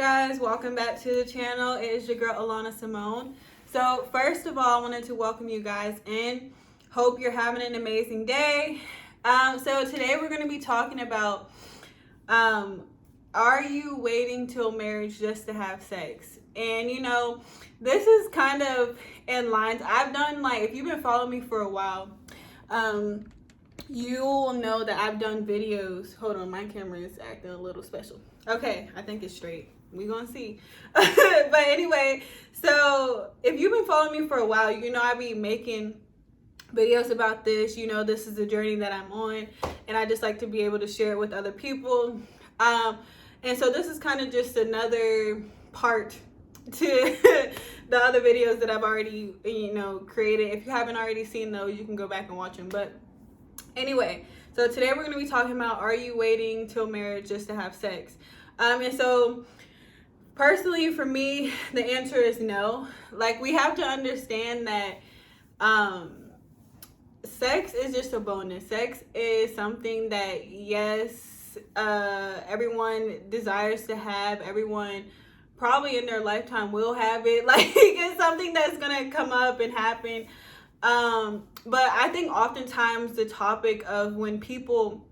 guys, welcome back to the channel. It is your girl Alana Simone. So first of all, I wanted to welcome you guys in. Hope you're having an amazing day. So today we're going to be talking about are you waiting till marriage just to have sex? And you know, this is kind of in lines. I've done, like, if you've been following me for a while, you'll know that I've done videos. Hold on, my camera is acting a little special. Okay, I think it's straight. We're gonna see. But anyway, so if you've been following me for a while, you know I be making videos about this. You know, this is the journey that I'm on, and I just like to be able to share it with other people. And so this is kind of just another part to the other videos that I've already, you know, created. If you haven't already seen those, you can go back and watch them. But anyway, so today we're going to be talking about, are you waiting till marriage just to have sex? And so personally for me, the answer is no. Like, we have to understand that sex is just a bonus. Sex is something that, yes, everyone desires to have. Everyone probably in their lifetime will have it. Like, it's something that's going to come up and happen. But I think oftentimes the topic of when people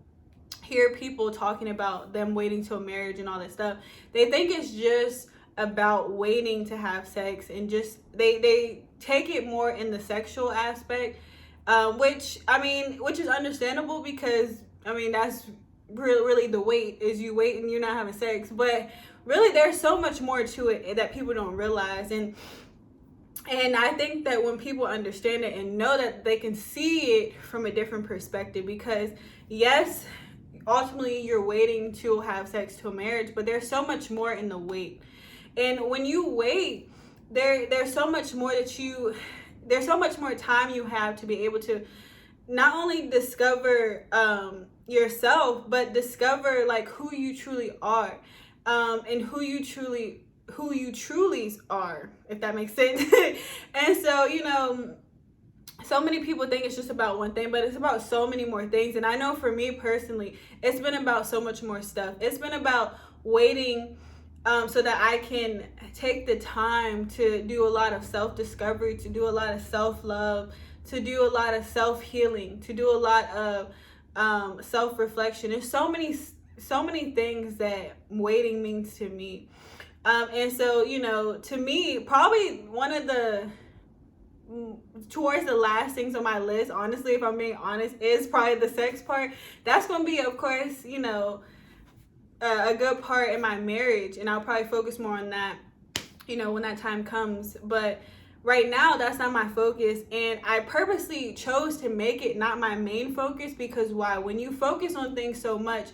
hear people talking about them waiting till marriage and all that stuff, they think it's just about waiting to have sex, and just they take it more in the sexual aspect, which is understandable, because I mean that's really the wait, is you wait and you're not having sex. But really there's so much more to it that people don't realize, and I think that when people understand it and know that they can see it from a different perspective, because yes, ultimately you're waiting to have sex till marriage, but there's so much more in the wait. And when you wait, there's so much more there's so much more time you have to be able to not only discover yourself, but discover like who you truly are, and who you truly are, if that makes sense. And so, you know, so many people think it's just about one thing, but it's about so many more things. And I know for me personally, it's been about so much more stuff. It's been about waiting so that I can take the time to do a lot of self-discovery, to do a lot of self-love, to do a lot of self-healing, to do a lot of self-reflection. There's so many things that waiting means to me. And so, you know, to me, probably one of the towards the last things on my list, honestly, if I'm being honest, is probably the sex part. That's going to be, of course, you know, a good part in my marriage, and I'll probably focus more on that, you know, when that time comes. But right now, that's not my focus, and I purposely chose to make it not my main focus, because why? When you focus on things so much,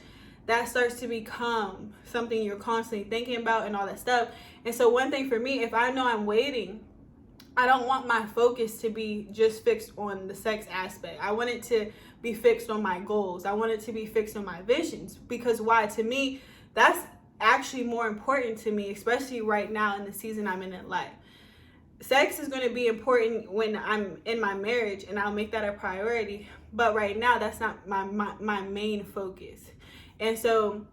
that starts to become something you're constantly thinking about and all that stuff. And so one thing for me, if I know I'm waiting, I don't want my focus to be just fixed on the sex aspect. I want it to be fixed on my goals. I want it to be fixed on my visions. Because why? To me, that's actually more important to me, especially right now in the season I'm in life. Sex is going to be important when I'm in my marriage, and I'll make that a priority. But right now, that's not my main focus. And so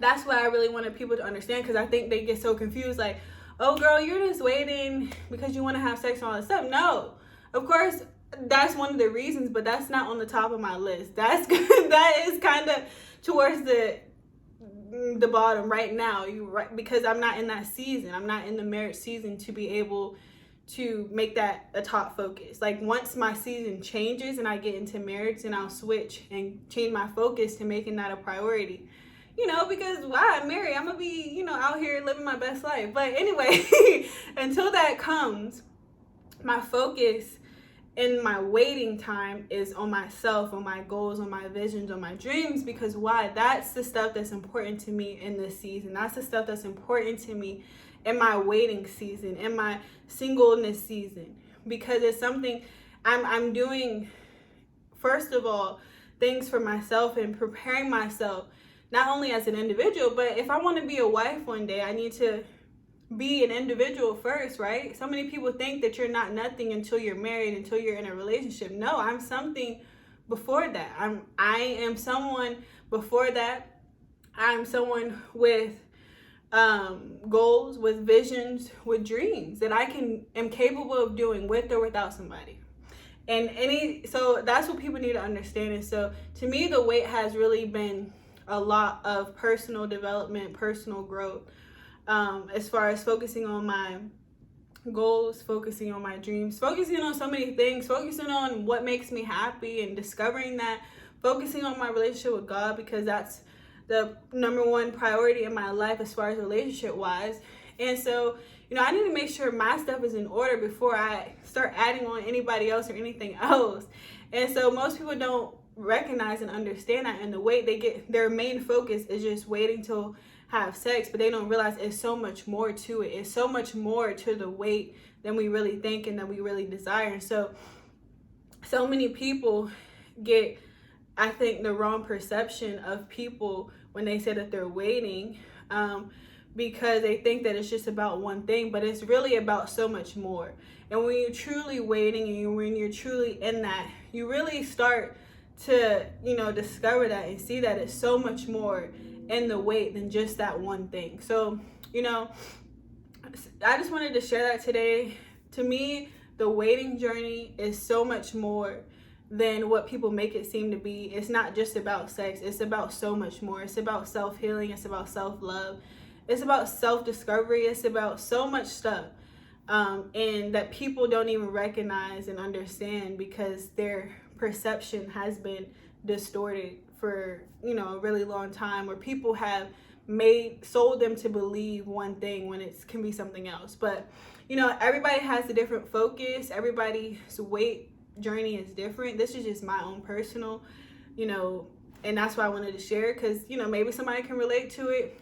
that's what I really wanted people to understand, because I think they get so confused, like, oh girl, you're just waiting because you want to have sex and all that stuff. No, of course that's one of the reasons, but that's not on the top of my list. That is kind of towards the bottom right now. Because I'm not in that season. I'm not in the marriage season to be able to make that a top focus. Like, once my season changes and I get into marriage, then I'll switch and change my focus to making that a priority. You know, because why? I'm married. I'm going to be, you know, out here living my best life. But anyway, until that comes, my focus in my waiting time is on myself, on my goals, on my visions, on my dreams. Because why? That's the stuff that's important to me in this season. That's the stuff that's important to me in my waiting season, in my singleness season. Because it's something I'm doing, first of all, things for myself and preparing myself, not only as an individual, but if I want to be a wife one day, I need to be an individual first, right? So many people think that you're not nothing until you're married, until you're in a relationship. No, I'm something before that. I am someone before that. I'm someone with goals, with visions, with dreams that I am capable of doing with or without somebody. And so that's what people need to understand. And so to me, the wait has really been a lot of personal development, personal growth, as far as focusing on my goals, focusing on my dreams, focusing on so many things, focusing on what makes me happy and discovering that, focusing on my relationship with God, because that's the number one priority in my life as far as relationship wise. And so, I need to make sure my stuff is in order before I start adding on anybody else or anything else. And so most people don't recognize and understand that, and the way they get their main focus is just waiting to have sex, but they don't realize it's so much more to it. It's so much more to the wait than we really think and that we really desire. And so many people get, I think, the wrong perception of people when they say that they're waiting, because they think that it's just about one thing, but it's really about so much more. And when you're truly waiting and when you're truly in that, you really start to, discover that and see that it's so much more in the wait than just that one thing. So, I just wanted to share that today. To me, the waiting journey is so much more than what people make it seem to be. It's not just about sex. It's about so much more. It's about self-healing. It's about self-love. It's about self-discovery. It's about so much stuff, and that people don't even recognize and understand because their perception has been distorted for, a really long time, where people have sold them to believe one thing when it can be something else. But, everybody has a different focus. Everybody's weight journey is different. This is just my own personal, and that's why I wanted to share, because, maybe somebody can relate to it.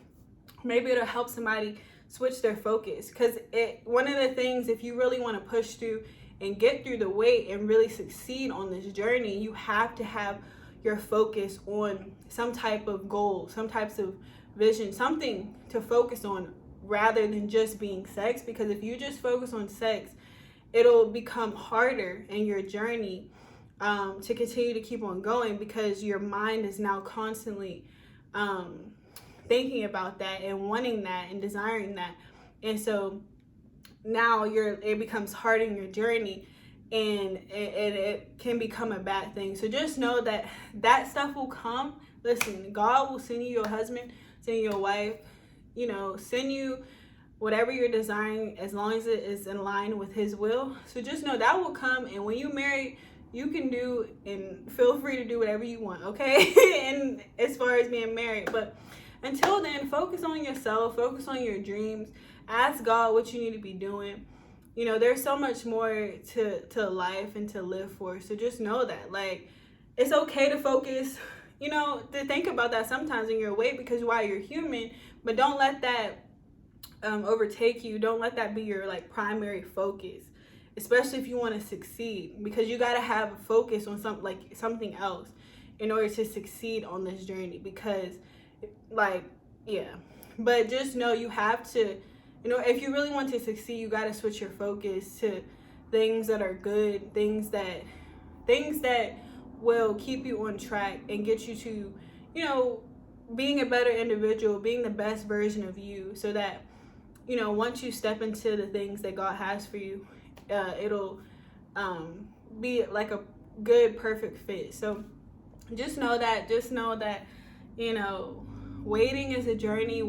Maybe it'll help somebody switch their focus, because one of the things, if you really want to push through and get through the wait and really succeed on this journey, you have to have your focus on some type of goal, some types of vision, something to focus on rather than just being sex. Because if you just focus on sex, it'll become harder in your journey to continue to keep on going, because your mind is now constantly thinking about that and wanting that and desiring that. And so now it becomes hard in your journey, and it can become a bad thing. So just know that stuff will come. Listen, God will send you your husband, send you your wife, send you whatever you're desiring, as long as it is in line with his will. So just know that will come. And when you marry, you can do and feel free to do whatever you want, okay? And as far as being married, but until then, focus on yourself, focus on your dreams, ask God what you need to be doing. There's so much more to life and to live for. So just know that, it's okay to focus, to think about that sometimes in your weight, because while you're human, but don't let that overtake you. Don't let that be your primary focus, especially if you want to succeed, because you got to have a focus on something else in order to succeed on this journey. Because but just know you have to, if you really want to succeed, you got to switch your focus to things that are good, things that will keep you on track and get you to, being a better individual, being the best version of you, so that, once you step into the things that God has for you, it'll be like a good, perfect fit. So just know that, waiting is a journey.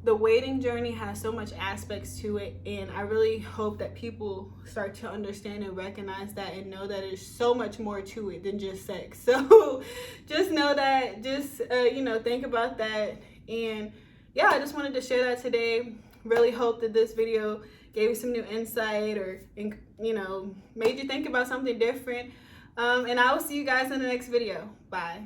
The waiting journey has so much aspects to it, and I really hope that people start to understand and recognize that, and know that there's so much more to it than just sex. So just know that, think about that. And yeah, I just wanted to share that today. Really hope that this video gave you some new insight, or made you think about something different. And I will see you guys in the next video. Bye.